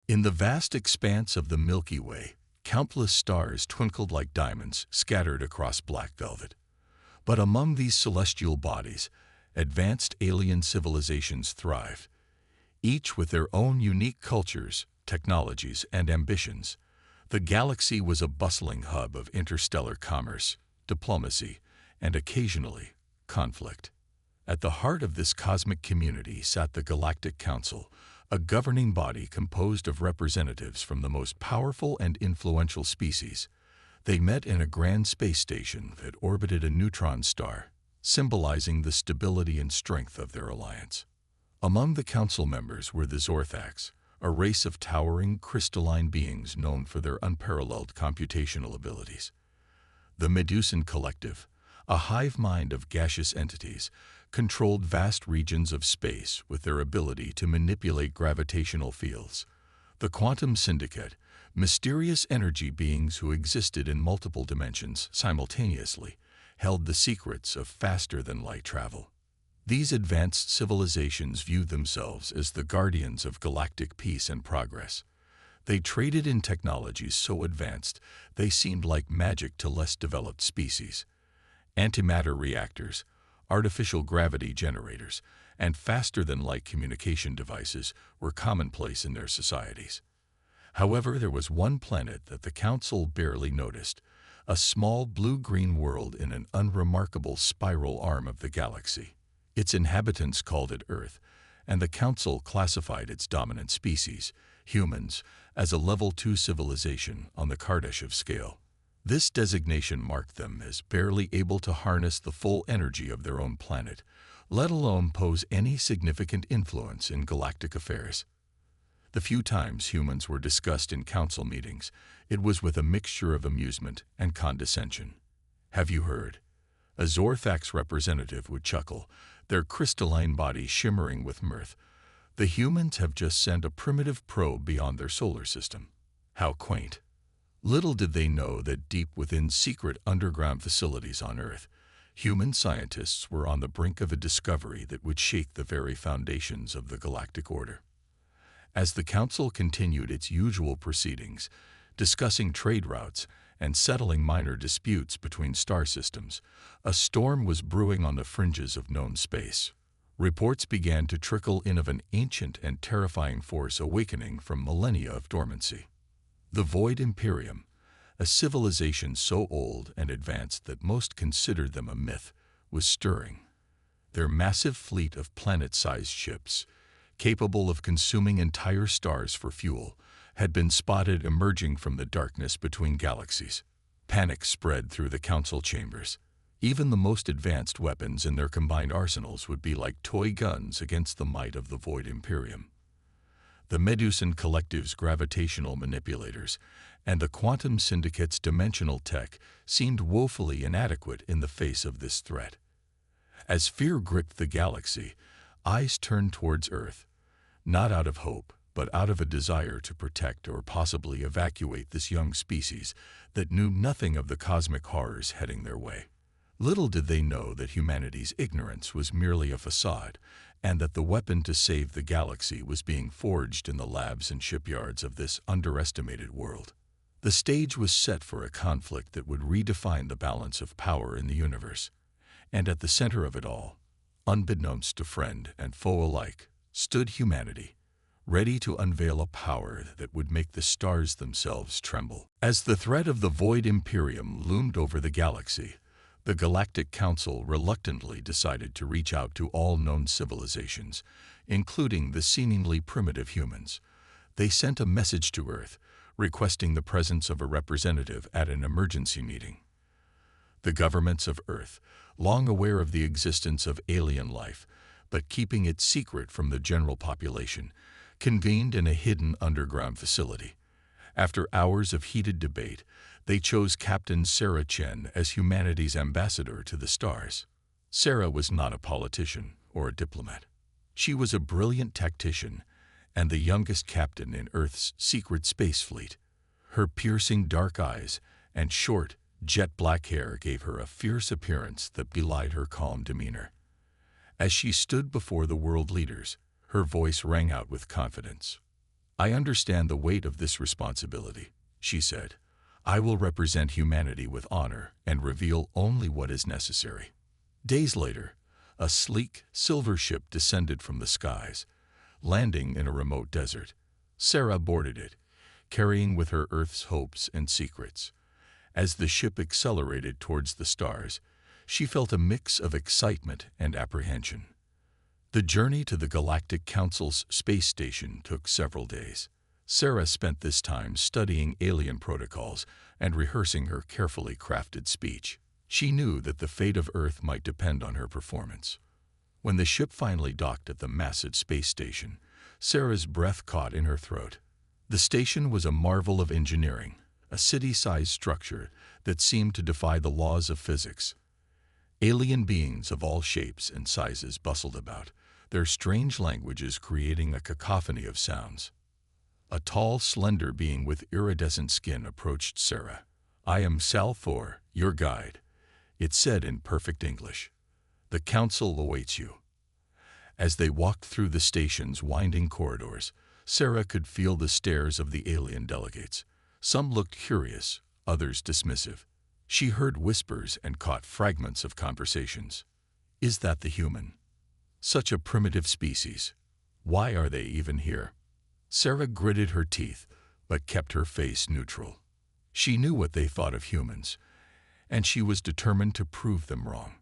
In the vast expanse of the Milky Way, countless stars twinkled like diamonds scattered across black velvet. But among these celestial bodies, advanced alien civilizations thrived, each with their own unique cultures, technologies, and ambitions. The galaxy was a bustling hub of interstellar commerce, diplomacy, and occasionally, conflict. At the heart of this cosmic community sat the Galactic Council, a governing body composed of representatives from the most powerful and influential species. They met in a grand space station that orbited a neutron star, symbolizing the stability and strength of their alliance. Among the council members were the Zorthax, a race of towering, crystalline beings known for their unparalleled computational abilities. The Medusan Collective, a hive mind of gaseous entities, controlled vast regions of space with their ability to manipulate gravitational fields. The Quantum Syndicate, mysterious energy beings who existed in multiple dimensions simultaneously, held the secrets of faster-than-light travel. These advanced civilizations viewed themselves as the guardians of galactic peace and progress. They traded in technologies so advanced they seemed like magic to less developed species. Antimatter reactors, artificial gravity generators, and faster-than-light communication devices were commonplace in their societies. However, there was one planet that the Council barely noticed, a small blue-green world in an unremarkable spiral arm of the galaxy. Its inhabitants called it Earth, and the Council classified its dominant species, humans, as a Level 2 civilization on the Kardashev scale. This designation marked them as barely able to harness the full energy of their own planet, let alone pose any significant influence in galactic affairs. The few times humans were discussed in council meetings, it was with a mixture of amusement and condescension. "Have you heard?" A Zorthax representative would chuckle, their crystalline body shimmering with mirth. "The humans have just sent a primitive probe beyond their solar system." How quaint. Little did they know that deep within secret underground facilities on Earth, human scientists were on the brink of a discovery that would shake the very foundations of the galactic order. As the Council continued its usual proceedings, discussing trade routes and settling minor disputes between star systems, a storm was brewing on the fringes of known space. Reports began to trickle in of an ancient and terrifying force awakening from millennia of dormancy. The Void Imperium, a civilization so old and advanced that most considered them a myth, was stirring. Their massive fleet of planet-sized ships, capable of consuming entire stars for fuel, had been spotted emerging from the darkness between galaxies. Panic spread through the council chambers. Even the most advanced weapons in their combined arsenals would be like toy guns against the might of the Void Imperium. The Medusan Collective's gravitational manipulators and the Quantum Syndicate's dimensional tech seemed woefully inadequate in the face of this threat. As fear gripped the galaxy, eyes turned towards Earth, not out of hope, but out of a desire to protect or possibly evacuate this young species that knew nothing of the cosmic horrors heading their way. Little did they know that humanity's ignorance was merely a facade, and that the weapon to save the galaxy was being forged in the labs and shipyards of this underestimated world. The stage was set for a conflict that would redefine the balance of power in the universe. And at the center of it all, unbeknownst to friend and foe alike, stood humanity, ready to unveil a power that would make the stars themselves tremble. As the threat of the Void Imperium loomed over the galaxy, the Galactic Council reluctantly decided to reach out to all known civilizations, including the seemingly primitive humans. They sent a message to Earth, requesting the presence of a representative at an emergency meeting. The governments of Earth, long aware of the existence of alien life, but keeping it secret from the general population, convened in a hidden underground facility. After hours of heated debate, they chose Captain Sarah Chen as humanity's ambassador to the stars. Sarah was not a politician or a diplomat. She was a brilliant tactician and the youngest captain in Earth's secret space fleet. Her piercing dark eyes and short, jet-black hair gave her a fierce appearance that belied her calm demeanor. As she stood before the world leaders, her voice rang out with confidence. I understand the weight of this responsibility, she said. I will represent humanity with honor and reveal only what is necessary. Days later, a sleek, silver ship descended from the skies, landing in a remote desert. Sarah boarded it, carrying with her Earth's hopes and secrets. As the ship accelerated towards the stars, she felt a mix of excitement and apprehension. The journey to the Galactic Council's space station took several days. Sarah spent this time studying alien protocols and rehearsing her carefully crafted speech. She knew that the fate of Earth might depend on her performance. When the ship finally docked at the massive space station, Sarah's breath caught in her throat. The station was a marvel of engineering, a city-sized structure that seemed to defy the laws of physics. Alien beings of all shapes and sizes bustled about, their strange languages creating a cacophony of sounds. A tall, slender being with iridescent skin approached Sarah. "I am Sal Thor, your guide," it said in perfect English. "The council awaits you." As they walked through the station's winding corridors, Sarah could feel the stares of the alien delegates. Some looked curious, others dismissive. She heard whispers and caught fragments of conversations. Is that the human? Such a primitive species. Why are they even here? Sarah gritted her teeth, but kept her face neutral. She knew what they thought of humans, and she was determined to prove them wrong.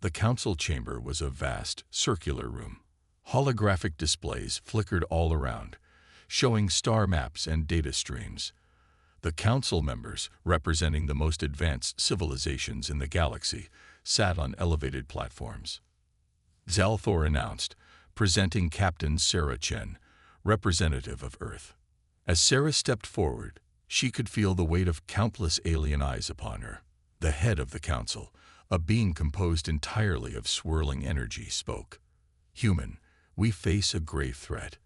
The council chamber was a vast, circular room. Holographic displays flickered all around, showing star maps and data streams. The council members, representing the most advanced civilizations in the galaxy, sat on elevated platforms. Zalthor announced, presenting Captain Sarah Chen, representative of Earth. As Sarah stepped forward, she could feel the weight of countless alien eyes upon her. The head of the council, a being composed entirely of swirling energy, spoke. "Human, we face a grave threat.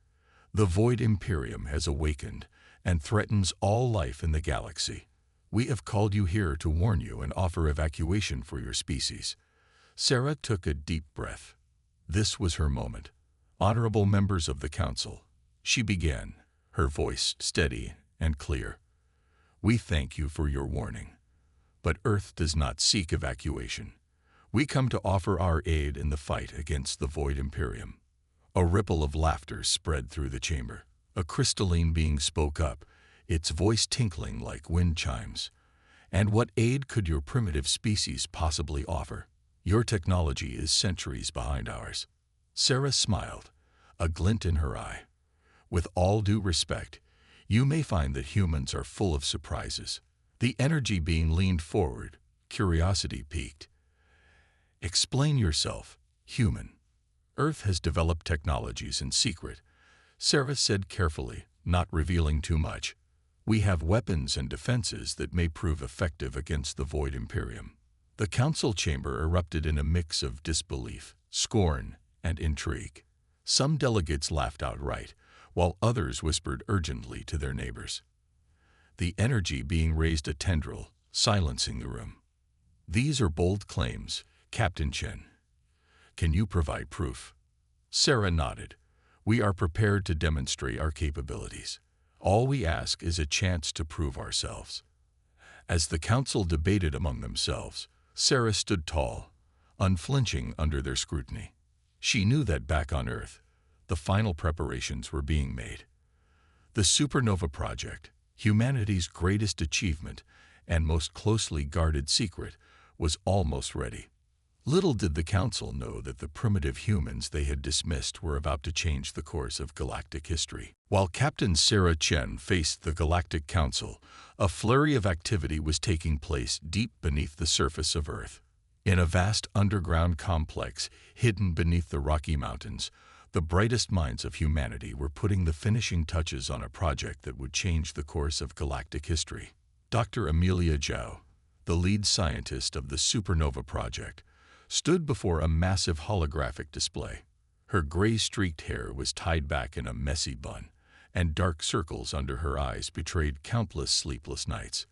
The Void Imperium has awakened and threatens all life in the galaxy. We have called you here to warn you and offer evacuation for your species." Sarah took a deep breath. This was her moment. "Honorable members of the council," she began, her voice steady and clear. "We thank you for your warning. But Earth does not seek evacuation. We come to offer our aid in the fight against the Void Imperium." A ripple of laughter spread through the chamber. A crystalline being spoke up, its voice tinkling like wind chimes. "And what aid could your primitive species possibly offer? Your technology is centuries behind ours." Sarah smiled, a glint in her eye. "With all due respect, you may find that humans are full of surprises." The energy being leaned forward, curiosity piqued. "Explain yourself, human." "Earth has developed technologies in secret," Sarah said carefully, not revealing too much. "We have weapons and defenses that may prove effective against the Void Imperium." The council chamber erupted in a mix of disbelief, scorn, and intrigue. Some delegates laughed outright, while others whispered urgently to their neighbors. The energy being raised a tendril, silencing the room. "These are bold claims, Captain Chen. Can you provide proof?" Sarah nodded. "We are prepared to demonstrate our capabilities. All we ask is a chance to prove ourselves." As the council debated among themselves, Sarah stood tall, unflinching under their scrutiny. She knew that back on Earth, the final preparations were being made. The Supernova project, humanity's greatest achievement and most closely guarded secret, was almost ready. Little did the council know that the primitive humans they had dismissed were about to change the course of galactic history. While Captain Sarah Chen faced the Galactic Council, a flurry of activity was taking place deep beneath the surface of Earth. In a vast underground complex hidden beneath the Rocky Mountains, the brightest minds of humanity were putting the finishing touches on a project that would change the course of galactic history. Dr. Amelia Zhao, the lead scientist of the Supernova project, stood before a massive holographic display. Her gray-streaked hair was tied back in a messy bun, and dark circles under her eyes betrayed countless sleepless nights.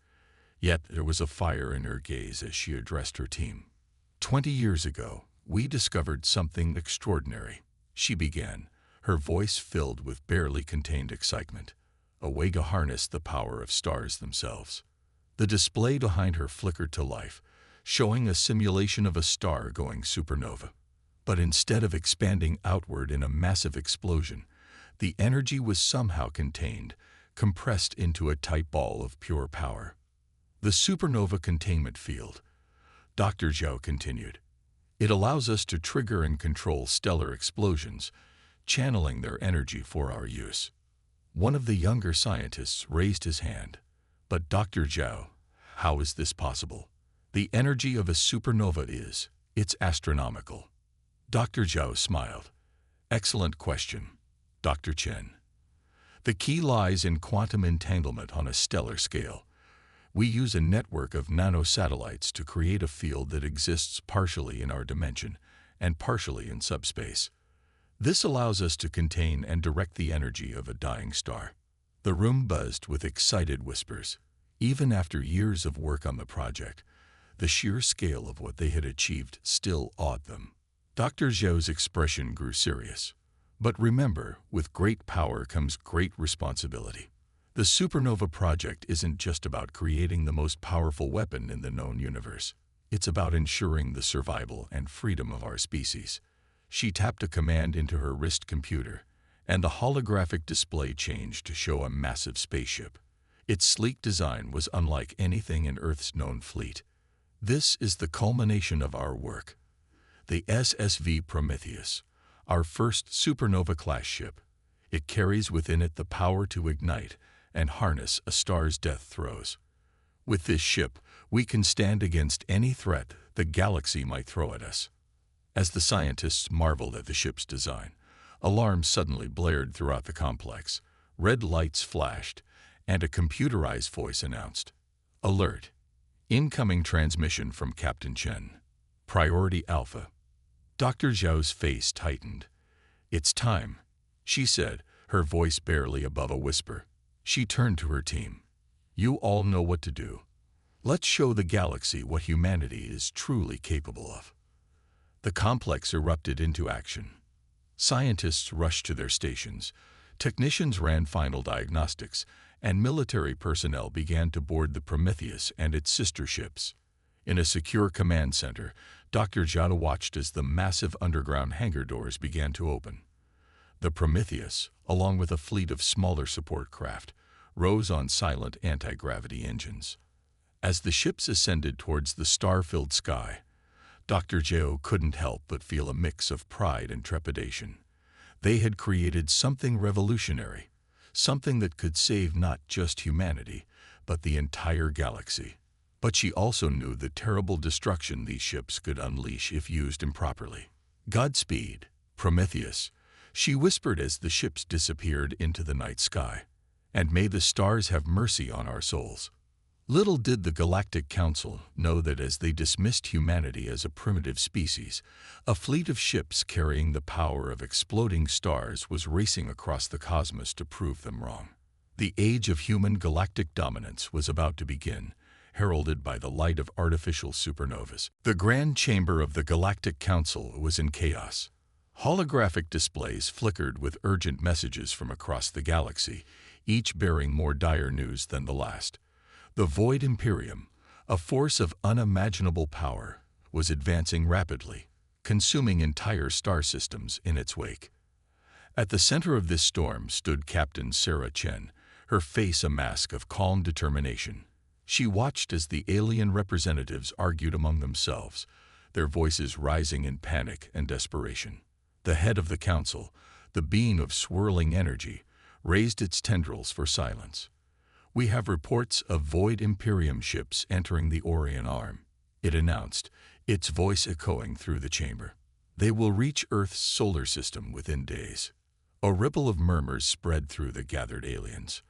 Yet there was a fire in her gaze as she addressed her team. 20 years ago, we discovered something extraordinary," she began, her voice filled with barely contained excitement. a way to harness the power of stars themselves. The display behind her flickered to life, showing a simulation of a star going supernova. But instead of expanding outward in a massive explosion, the energy was somehow contained, compressed into a tight ball of pure power. The supernova containment field, Dr. Zhao continued. It allows us to trigger and control stellar explosions, channeling their energy for our use. One of the younger scientists raised his hand. But Dr. Zhao, how is this possible? The energy of a supernova it's astronomical. Dr. Zhao smiled. Excellent question, Dr. Chen. The key lies in quantum entanglement on a stellar scale. We use a network of nanosatellites to create a field that exists partially in our dimension and partially in subspace. This allows us to contain and direct the energy of a dying star. The room buzzed with excited whispers. Even after years of work on the project, the sheer scale of what they had achieved still awed them. Dr. Zhou's expression grew serious. But remember, with great power comes great responsibility. The Supernova project isn't just about creating the most powerful weapon in the known universe. It's about ensuring the survival and freedom of our species. She tapped a command into her wrist computer, and the holographic display changed to show a massive spaceship. Its sleek design was unlike anything in Earth's known fleet. This is the culmination of our work. The SSV Prometheus, our first supernova-class ship. It carries within it the power to ignite and harness a star's death throes. With this ship, we can stand against any threat the galaxy might throw at us. As the scientists marveled at the ship's design, alarms suddenly blared throughout the complex. Red lights flashed, and a computerized voice announced, "Alert! Incoming transmission from Captain Chen. Priority Alpha." Dr. Zhou's face tightened. "It's time," she said, her voice barely above a whisper. She turned to her team. "You all know what to do. Let's show the galaxy what humanity is truly capable of." The complex erupted into action. Scientists rushed to their stations, technicians ran final diagnostics, and military personnel began to board the Prometheus and its sister ships. In a secure command center, Dr. Zhao watched as the massive underground hangar doors began to open. The Prometheus, along with a fleet of smaller support craft, rose on silent anti-gravity engines. As the ships ascended towards the star-filled sky, Dr. Zhao couldn't help but feel a mix of pride and trepidation. They had created something revolutionary, something that could save not just humanity, but the entire galaxy. But she also knew the terrible destruction these ships could unleash if used improperly. "Godspeed, Prometheus," she whispered as the ships disappeared into the night sky. "And may the stars have mercy on our souls." Little did the Galactic Council know that as they dismissed humanity as a primitive species, a fleet of ships carrying the power of exploding stars was racing across the cosmos to prove them wrong. The age of human galactic dominance was about to begin, heralded by the light of artificial supernovas. The Grand Chamber of the Galactic Council was in chaos. Holographic displays flickered with urgent messages from across the galaxy, each bearing more dire news than the last. The Void Imperium, a force of unimaginable power, was advancing rapidly, consuming entire star systems in its wake. At the center of this storm stood Captain Sarah Chen, her face a mask of calm determination. She watched as the alien representatives argued among themselves, their voices rising in panic and desperation. The head of the council, the being of swirling energy, raised its tendrils for silence. "We have reports of Void Imperium ships entering the Orion Arm," it announced, its voice echoing through the chamber. "They will reach Earth's solar system within days." A ripple of murmurs spread through the gathered aliens.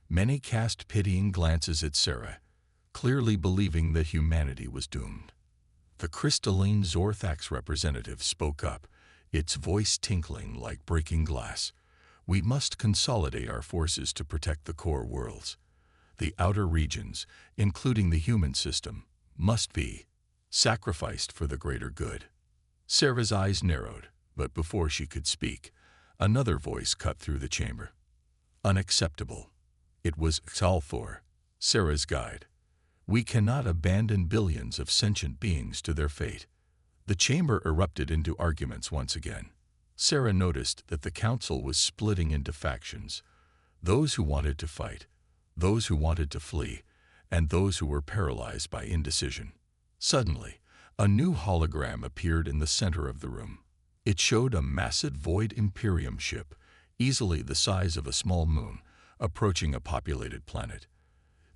Many cast pitying glances at Sarah, clearly believing that humanity was doomed. The crystalline Zorthax representative spoke up, its voice tinkling like breaking glass. "We must consolidate our forces to protect the core worlds. The outer regions, including the human system, must be sacrificed for the greater good." Sarah's eyes narrowed, but before she could speak, another voice cut through the chamber. "Unacceptable. It was Xalthor, Sarah's guide. We cannot abandon billions of sentient beings to their fate. The chamber erupted into arguments once again. Sarah noticed that the council was splitting into factions. Those who wanted to fight, those who wanted to flee, and those who were paralyzed by indecision. Suddenly, a new hologram appeared in the center of the room. It showed a massive Void Imperium ship, easily the size of a small moon, approaching a populated planet.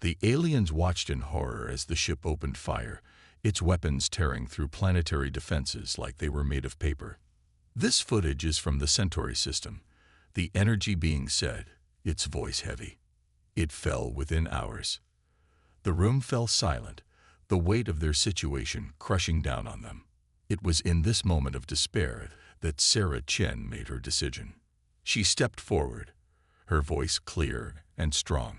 The aliens watched in horror as the ship opened fire, its weapons tearing through planetary defenses like they were made of paper. This footage is from the Centauri system. The energy being said, its voice heavy. It fell within hours. The room fell silent, the weight of their situation crushing down on them. It was in this moment of despair that Sarah Chen made her decision. She stepped forward, her voice clear and strong.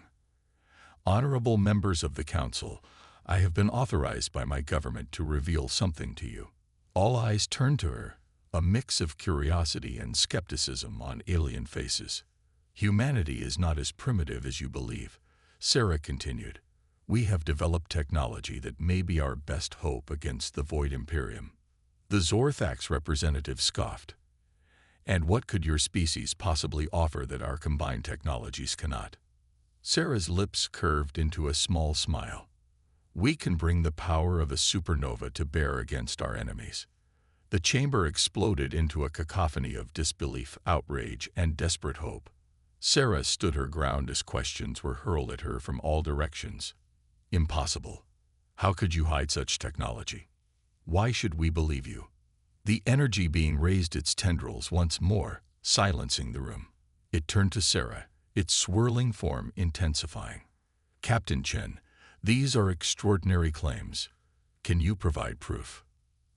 Honorable members of the council, I have been authorized by my government to reveal something to you. All eyes turned to her, a mix of curiosity and skepticism on alien faces. Humanity is not as primitive as you believe, Sarah continued. We have developed technology that may be our best hope against the Void Imperium. The Zorthax representative scoffed. And what could your species possibly offer that our combined technologies cannot? Sarah's lips curved into a small smile. We can bring the power of a supernova to bear against our enemies. The chamber exploded into a cacophony of disbelief, outrage, and desperate hope. Sarah stood her ground as questions were hurled at her from all directions. Impossible. How could you hide such technology? Why should we believe you? The energy being raised its tendrils once more, silencing the room. It turned to Sarah, its swirling form intensifying. Captain Chen, these are extraordinary claims. Can you provide proof?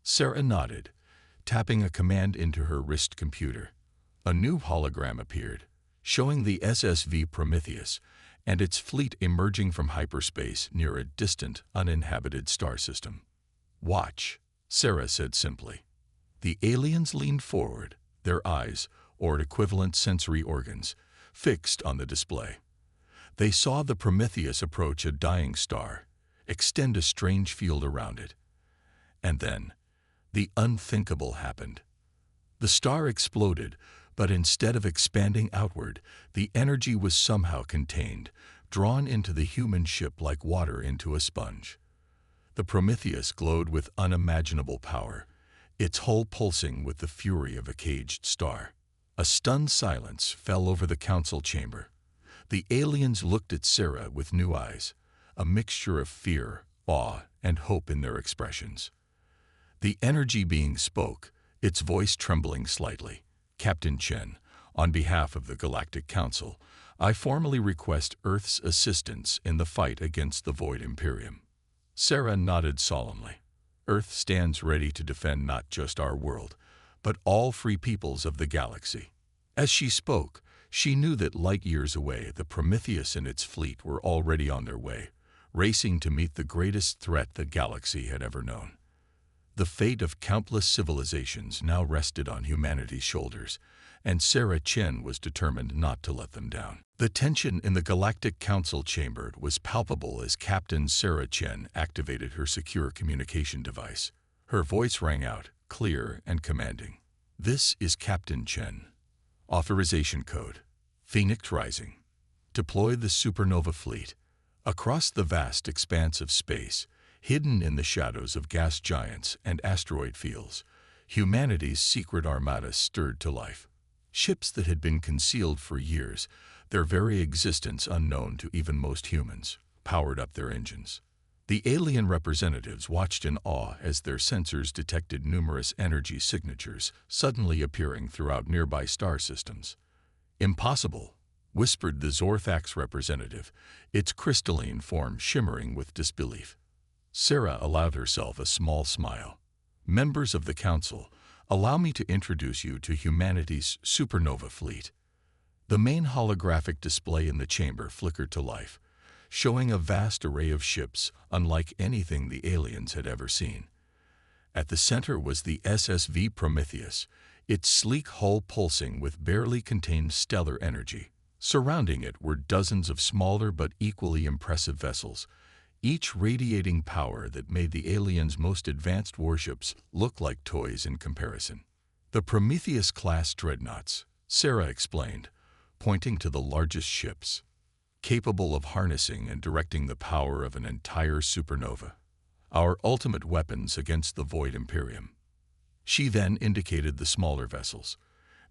Sarah nodded, tapping a command into her wrist computer. A new hologram appeared, showing the SSV Prometheus and its fleet emerging from hyperspace near a distant, uninhabited star system. Watch, Sarah said simply. The aliens leaned forward, their eyes, or equivalent sensory organs, fixed on the display. They saw the Prometheus approach a dying star, extend a strange field around it. And then, the unthinkable happened. The star exploded, but instead of expanding outward, the energy was somehow contained, drawn into the human ship like water into a sponge. The Prometheus glowed with unimaginable power, its hull pulsing with the fury of a caged star. A stunned silence fell over the council chamber. The aliens looked at Sarah with new eyes, a mixture of fear, awe, and hope in their expressions. The energy being spoke, its voice trembling slightly. Captain Chen, on behalf of the Galactic Council, I formally request Earth's assistance in the fight against the Void Imperium. Sarah nodded solemnly. Earth stands ready to defend not just our world, but all free peoples of the galaxy. As she spoke, she knew that light years away, the Prometheus and its fleet were already on their way, racing to meet the greatest threat the galaxy had ever known. The fate of countless civilizations now rested on humanity's shoulders, and Sarah Chen was determined not to let them down. The tension in the Galactic Council chamber was palpable as Captain Sarah Chen activated her secure communication device. Her voice rang out, clear and commanding. This is Captain Chen. Authorization code. Phoenix Rising. Deploy the Supernova fleet. Across the vast expanse of space, hidden in the shadows of gas giants and asteroid fields, humanity's secret armada stirred to life. Ships that had been concealed for years, their very existence unknown to even most humans, powered up their engines. The alien representatives watched in awe as their sensors detected numerous energy signatures suddenly appearing throughout nearby star systems. Impossible, whispered the Zorthax representative, its crystalline form shimmering with disbelief. Sarah allowed herself a small smile. Members of the Council, allow me to introduce you to humanity's Supernova fleet. The main holographic display in the chamber flickered to life, showing a vast array of ships unlike anything the aliens had ever seen. At the center was the SSV Prometheus, its sleek hull pulsing with barely contained stellar energy. Surrounding it were dozens of smaller but equally impressive vessels, each radiating power that made the aliens' most advanced warships look like toys in comparison. The Prometheus-class dreadnoughts, Sarah explained, pointing to the largest ships, capable of harnessing and directing the power of an entire supernova. Our ultimate weapons against the Void Imperium. She then indicated the smaller vessels,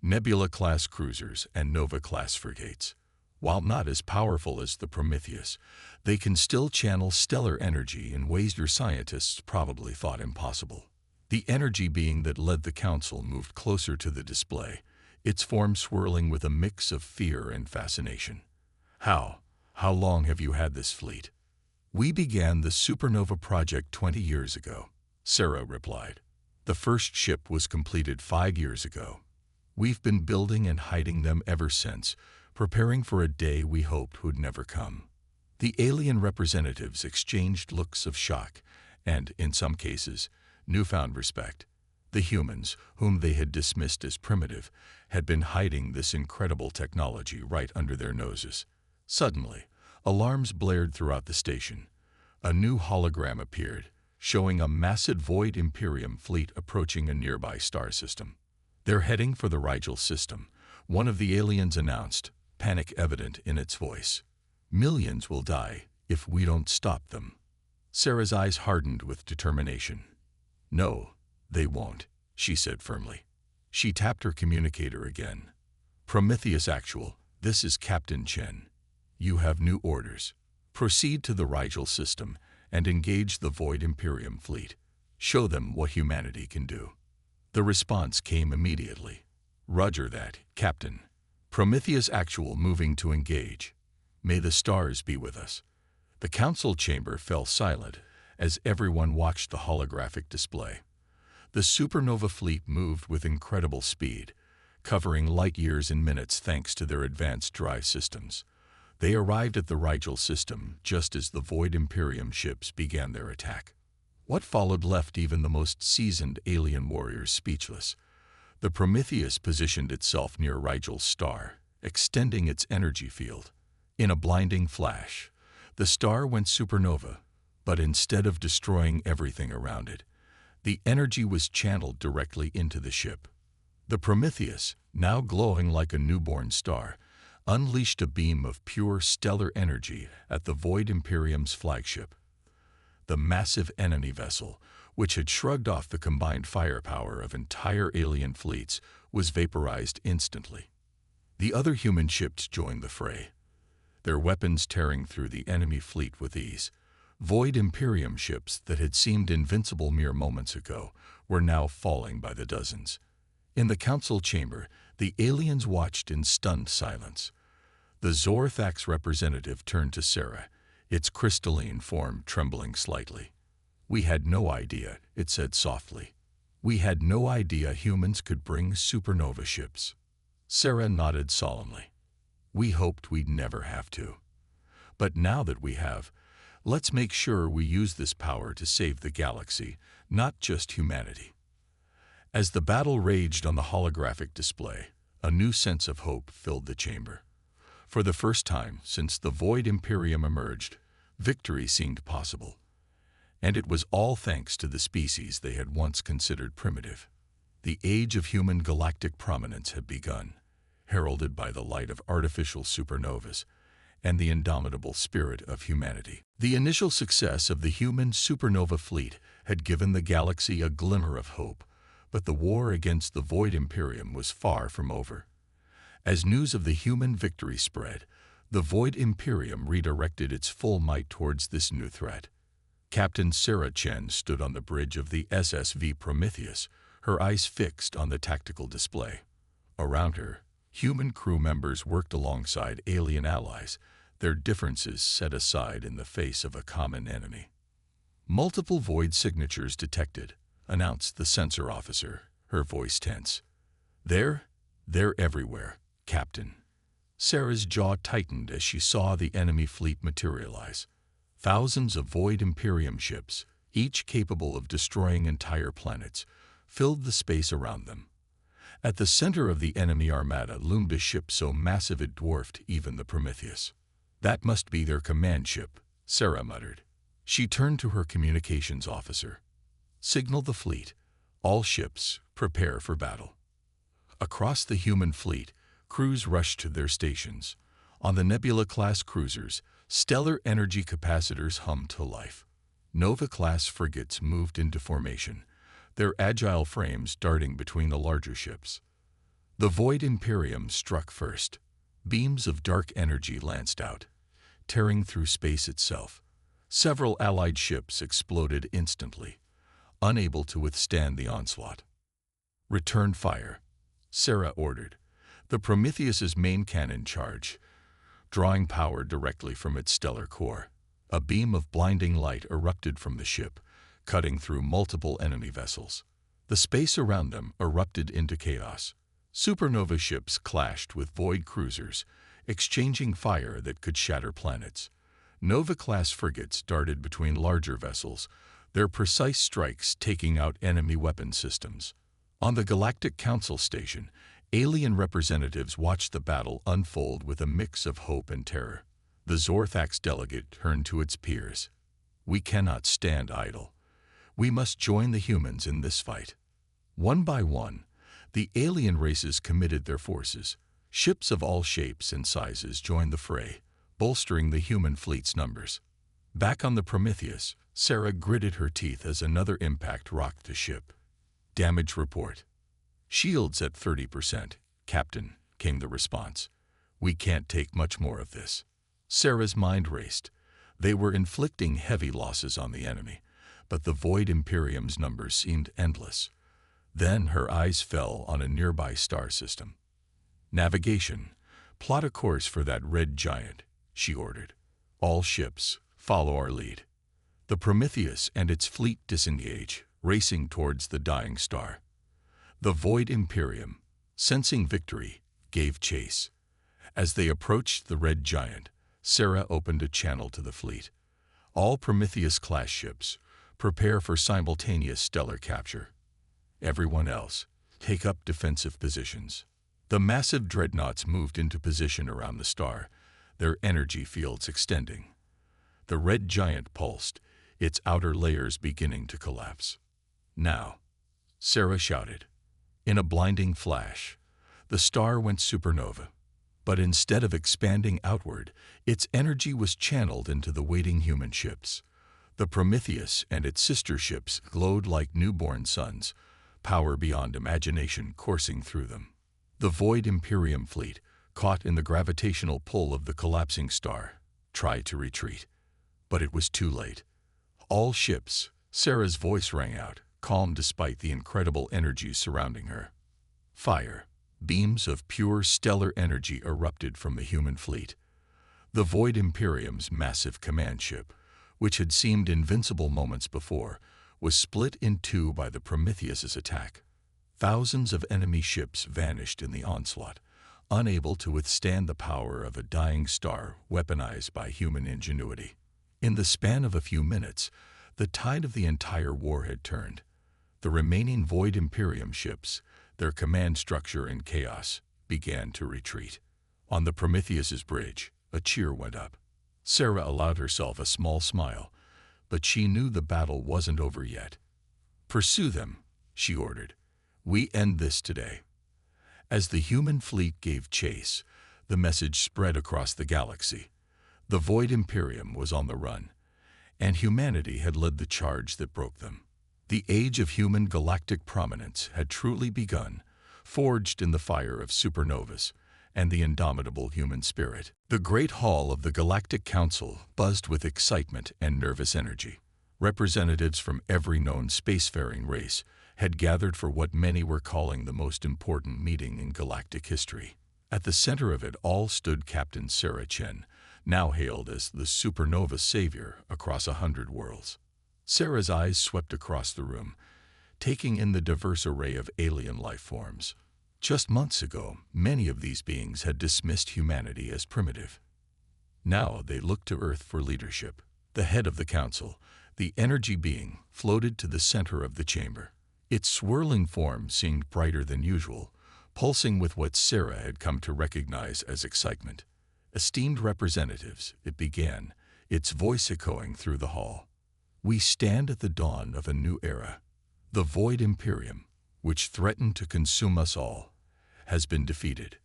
Nebula-class cruisers and Nova-class frigates. While not as powerful as the Prometheus, they can still channel stellar energy in ways your scientists probably thought impossible. The energy being that led the Council moved closer to the display, its form swirling with a mix of fear and fascination. How long have you had this fleet? We began the Supernova project 20 years ago, Sarah replied. The first ship was completed 5 years ago. We've been building and hiding them ever since, preparing for a day we hoped would never come. The alien representatives exchanged looks of shock and, in some cases, newfound respect. The humans, whom they had dismissed as primitive, had been hiding this incredible technology right under their noses. Suddenly, alarms blared throughout the station. A new hologram appeared, showing a massive Void Imperium fleet approaching a nearby star system. "They're heading for the Rigel system," one of the aliens announced, panic evident in its voice. "Millions will die if we don't stop them." Sarah's eyes hardened with determination. "No, they won't," she said firmly. She tapped her communicator again. "Prometheus Actual, this is Captain Chen. You have new orders. Proceed to the Rigel system and engage the Void Imperium fleet. Show them what humanity can do." The response came immediately. "Roger that, Captain. Prometheus Actual moving to engage. May the stars be with us." The council chamber fell silent as everyone watched the holographic display. The Supernova fleet moved with incredible speed, covering light years in minutes thanks to their advanced drive systems. They arrived at the Rigel system just as the Void Imperium ships began their attack. What followed left even the most seasoned alien warriors speechless. The Prometheus positioned itself near Rigel's star, extending its energy field. In a blinding flash, the star went supernova, but instead of destroying everything around it, the energy was channeled directly into the ship. The Prometheus, now glowing like a newborn star, unleashed a beam of pure stellar energy at the Void Imperium's flagship. The massive enemy vessel, which had shrugged off the combined firepower of entire alien fleets, was vaporized instantly. The other human ships joined the fray, their weapons tearing through the enemy fleet with ease. Void Imperium ships that had seemed invincible mere moments ago were now falling by the dozens. In the council chamber, the aliens watched in stunned silence. The Zorthax representative turned to Sarah, its crystalline form trembling slightly. "We had no idea," it said softly. "We had no idea humans could bring supernova ships." Sarah nodded solemnly. "We hoped we'd never have to. But now that we have, let's make sure we use this power to save the galaxy, not just humanity." As the battle raged on the holographic display, a new sense of hope filled the chamber. For the first time since the Void Imperium emerged, victory seemed possible. And it was all thanks to the species they had once considered primitive. The age of human galactic prominence had begun, heralded by the light of artificial supernovas and the indomitable spirit of humanity. The initial success of the human supernova fleet had given the galaxy a glimmer of hope, but the war against the Void Imperium was far from over. As news of the human victory spread, the Void Imperium redirected its full might towards this new threat. Captain Sarah Chen stood on the bridge of the SSV Prometheus, her eyes fixed on the tactical display. Around her, human crew members worked alongside alien allies, their differences set aside in the face of a common enemy. "Multiple Void signatures detected," announced the sensor officer, her voice tense. They're everywhere, Captain." Sarah's jaw tightened as she saw the enemy fleet materialize. Thousands of Void Imperium ships, each capable of destroying entire planets, filled the space around them. At the center of the enemy armada loomed a ship so massive it dwarfed even the Prometheus. "That must be their command ship," Sarah muttered. She turned to her communications officer. "Signal the fleet. All ships, prepare for battle." Across the human fleet, crews rushed to their stations. On the Nebula-class cruisers, stellar energy capacitors hummed to life. Nova-class frigates moved into formation, their agile frames darting between the larger ships. The Void Imperium struck first. Beams of dark energy lanced out, tearing through space itself. Several Allied ships exploded instantly, unable to withstand the onslaught. "Return fire," Sarah ordered. The Prometheus's main cannon charged, drawing power directly from its stellar core. A beam of blinding light erupted from the ship, cutting through multiple enemy vessels. The space around them erupted into chaos. Supernova ships clashed with Void cruisers, exchanging fire that could shatter planets. Nova-class frigates darted between larger vessels, their precise strikes taking out enemy weapon systems. On the Galactic Council station, alien representatives watched the battle unfold with a mix of hope and terror. The Zorthax delegate turned to its peers. "We cannot stand idle. We must join the humans in this fight." One by one, the alien races committed their forces. Ships of all shapes and sizes joined the fray, bolstering the human fleet's numbers. Back on the Prometheus, Sarah gritted her teeth as another impact rocked the ship. "Damage report." "Shields at 30%, Captain," came the response. "We can't take much more of this." Sarah's mind raced. They were inflicting heavy losses on the enemy, but the Void Imperium's numbers seemed endless. Then her eyes fell on a nearby star system. "Navigation. Plot a course for that red giant," she ordered. "All ships, follow our lead." The Prometheus and its fleet disengage, racing towards the dying star. The Void Imperium, sensing victory, gave chase. As they approached the red giant, Sarah opened a channel to the fleet. "All Prometheus-class ships, prepare for simultaneous stellar capture. Everyone else, take up defensive positions." The massive dreadnoughts moved into position around the star, their energy fields extending. The red giant pulsed, its outer layers beginning to collapse. "Now," Sarah shouted. In a blinding flash, the star went supernova. But instead of expanding outward, its energy was channeled into the waiting human ships. The Prometheus and its sister ships glowed like newborn suns, power beyond imagination coursing through them. The Void Imperium fleet, caught in the gravitational pull of the collapsing star, tried to retreat. But it was too late. "All ships," Sarah's voice rang out, calm despite the incredible energy surrounding her. "Fire." Beams of pure stellar energy erupted from the human fleet. The Void Imperium's massive command ship, which had seemed invincible moments before, was split in two by the Prometheus's attack. Thousands of enemy ships vanished in the onslaught, unable to withstand the power of a dying star weaponized by human ingenuity. In the span of a few minutes, the tide of the entire war had turned. The remaining Void Imperium ships, their command structure in chaos, began to retreat. On the Prometheus's bridge, a cheer went up. Sarah allowed herself a small smile, but she knew the battle wasn't over yet. "Pursue them," she ordered. "We end this today." As the human fleet gave chase, the message spread across the galaxy. The Void Imperium was on the run, and humanity had led the charge that broke them. The age of human galactic prominence had truly begun, forged in the fire of supernovas and the indomitable human spirit. The great hall of the Galactic Council buzzed with excitement and nervous energy. Representatives from every known spacefaring race had gathered for what many were calling the most important meeting in galactic history. At the center of it all stood Captain Sarah Chen, now hailed as the supernova savior across 100 worlds. Sarah's eyes swept across the room, taking in the diverse array of alien life forms. Just months ago, many of these beings had dismissed humanity as primitive. Now they looked to Earth for leadership. The head of the council, the energy being, floated to the center of the chamber. Its swirling form seemed brighter than usual, pulsing with what Sarah had come to recognize as excitement. "Esteemed representatives," it began, its voice echoing through the hall. "We stand at the dawn of a new era. The Void Imperium, which threatened to consume us all, has been defeated."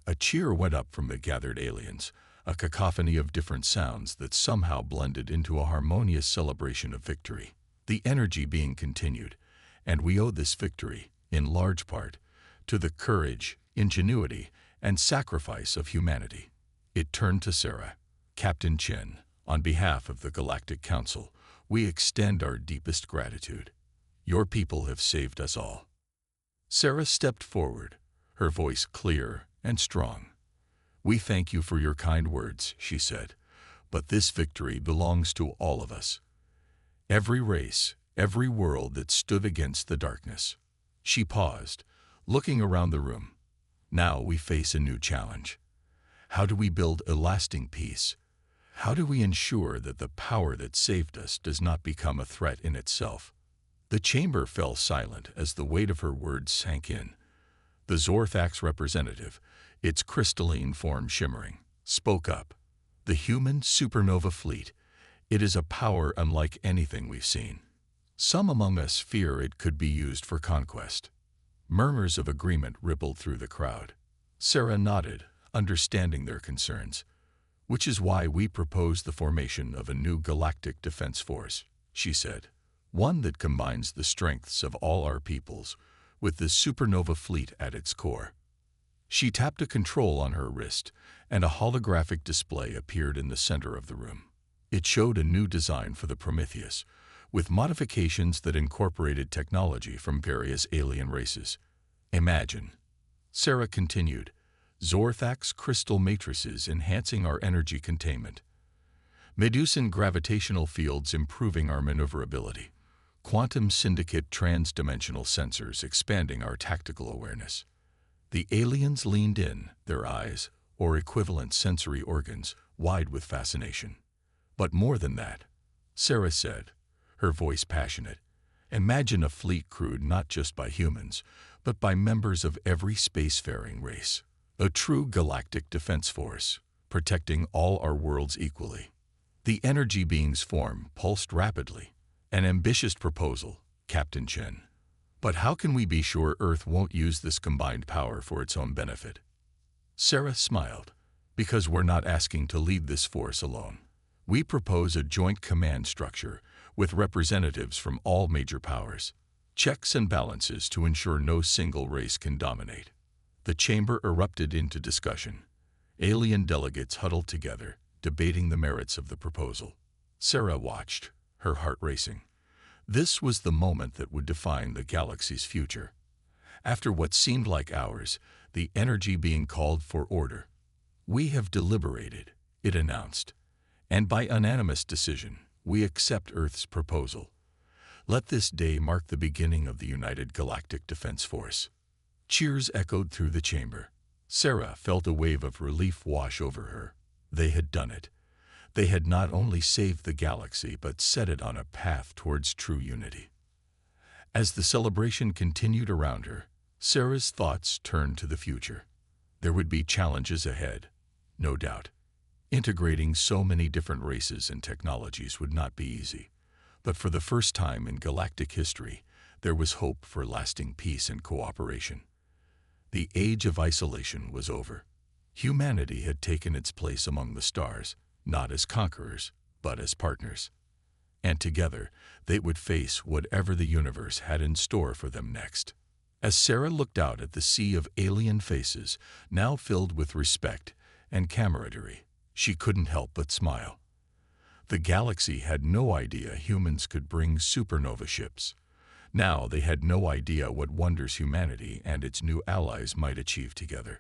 A cheer went up from the gathered aliens, a cacophony of different sounds that somehow blended into a harmonious celebration of victory. The energy being continued, and we owe this victory, in large part, to the courage, ingenuity, and sacrifice of humanity. It turned to Sarah. "Captain Chen, on behalf of the Galactic Council, we extend our deepest gratitude. Your people have saved us all." Sarah stepped forward, her voice clear and strong. "We thank you for your kind words," she said, "but this victory belongs to all of us. Every race, every world that stood against the darkness." She paused, looking around the room. "Now we face a new challenge. How do we build a lasting peace? How do we ensure that the power that saved us does not become a threat in itself?" The chamber fell silent as the weight of her words sank in. The Zorthax representative, its crystalline form shimmering, spoke up. "The human supernova fleet, it is a power unlike anything we've seen. Some among us fear it could be used for conquest." Murmurs of agreement rippled through the crowd. Sarah nodded, understanding their concerns. "Which is why we propose the formation of a new galactic defense force," she said. "One that combines the strengths of all our peoples, with the supernova fleet at its core." She tapped a control on her wrist, and a holographic display appeared in the center of the room. It showed a new design for the Prometheus, with modifications that incorporated technology from various alien races. "Imagine," Sarah continued, "Zorthax crystal matrices enhancing our energy containment, Medusan gravitational fields improving our maneuverability, quantum syndicate trans-dimensional sensors expanding our tactical awareness." The aliens leaned in, their eyes, or equivalent sensory organs, wide with fascination. "But more than that," Sarah said, her voice passionate. "Imagine a fleet crewed not just by humans, but by members of every spacefaring race. A true galactic defense force, protecting all our worlds equally." The energy being's form pulsed rapidly. "An ambitious proposal, Captain Chen. But how can we be sure Earth won't use this combined power for its own benefit?" Sarah smiled. "Because we're not asking to lead this force alone. We propose a joint command structure with representatives from all major powers. Checks and balances to ensure no single race can dominate." The chamber erupted into discussion. Alien delegates huddled together, debating the merits of the proposal. Sarah watched, her heart racing. This was the moment that would define the galaxy's future. After what seemed like hours, the energy being called for order. "We have deliberated," it announced, "and by unanimous decision, we accept Earth's proposal. Let this day mark the beginning of the United Galactic Defense Force." Cheers echoed through the chamber. Sarah felt a wave of relief wash over her. They had done it. They had not only saved the galaxy, but set it on a path towards true unity. As the celebration continued around her, Sarah's thoughts turned to the future. There would be challenges ahead, no doubt. Integrating so many different races and technologies would not be easy. But for the first time in galactic history, there was hope for lasting peace and cooperation. The age of isolation was over. Humanity had taken its place among the stars, not as conquerors, but as partners. And together, they would face whatever the universe had in store for them next. As Sarah looked out at the sea of alien faces, now filled with respect and camaraderie, she couldn't help but smile. The galaxy had no idea humans could bring supernova ships. Now they had no idea what wonders humanity and its new allies might achieve together.